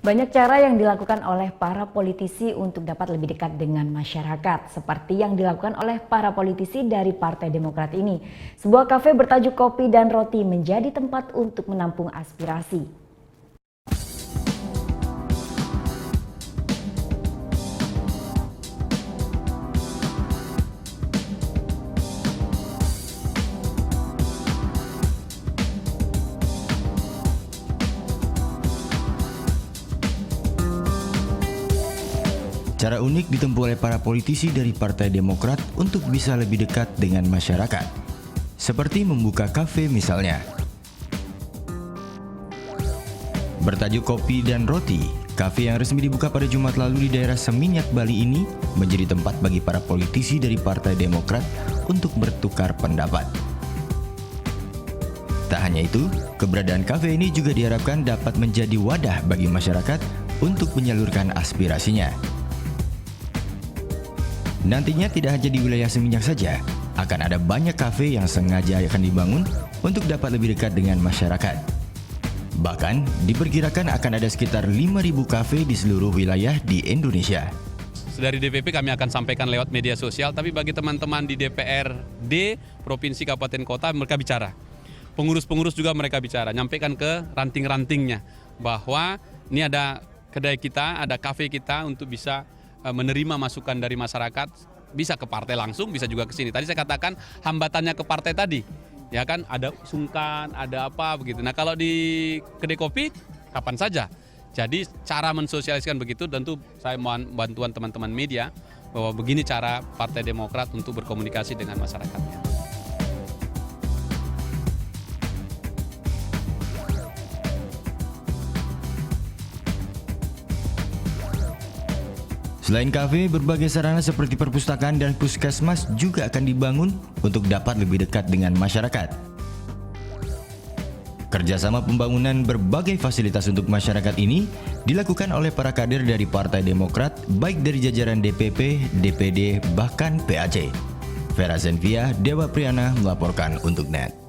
Banyak cara yang dilakukan oleh para politisi untuk dapat lebih dekat dengan masyarakat, seperti yang dilakukan oleh para politisi dari Partai Demokrat ini. Sebuah kafe bertajuk Kopi dan Roti menjadi tempat untuk menampung aspirasi. Cara unik ditempuh oleh para politisi dari Partai Demokrat untuk bisa lebih dekat dengan masyarakat. Seperti membuka kafe misalnya. Bertajuk Kopi dan Roti, kafe yang resmi dibuka pada Jumat lalu di daerah Seminyak, Bali ini menjadi tempat bagi para politisi dari Partai Demokrat untuk bertukar pendapat. Tak hanya itu, keberadaan kafe ini juga diharapkan dapat menjadi wadah bagi masyarakat untuk menyalurkan aspirasinya. Nantinya tidak hanya di wilayah Seminyak saja, akan ada banyak kafe yang sengaja akan dibangun untuk dapat lebih dekat dengan masyarakat. Bahkan, diperkirakan akan ada sekitar 5.000 kafe di seluruh wilayah di Indonesia. Dari DPP kami akan sampaikan lewat media sosial, tapi bagi teman-teman di DPRD, Provinsi, Kabupaten, Kota, mereka bicara. Pengurus-pengurus juga mereka bicara, nyampaikan ke ranting-rantingnya bahwa ini ada kedai kita, ada kafe kita untuk bisa menerima masukan dari masyarakat, bisa ke partai langsung, bisa juga ke sini. Tadi saya katakan hambatannya ke partai tadi, ya kan, ada sungkan, ada apa begitu. Nah kalau di kedai kopi, kapan saja. Jadi cara mensosialisasikan begitu, tentu saya mohon bantuan teman-teman media bahwa begini cara Partai Demokrat untuk berkomunikasi dengan masyarakatnya. Selain kafe, berbagai sarana seperti perpustakaan dan puskesmas juga akan dibangun untuk dapat lebih dekat dengan masyarakat. Kerjasama pembangunan berbagai fasilitas untuk masyarakat ini dilakukan oleh para kader dari Partai Demokrat, baik dari jajaran DPP, DPD, bahkan PAC. Vera Zenvia, Dewa Priyana melaporkan untuk NET.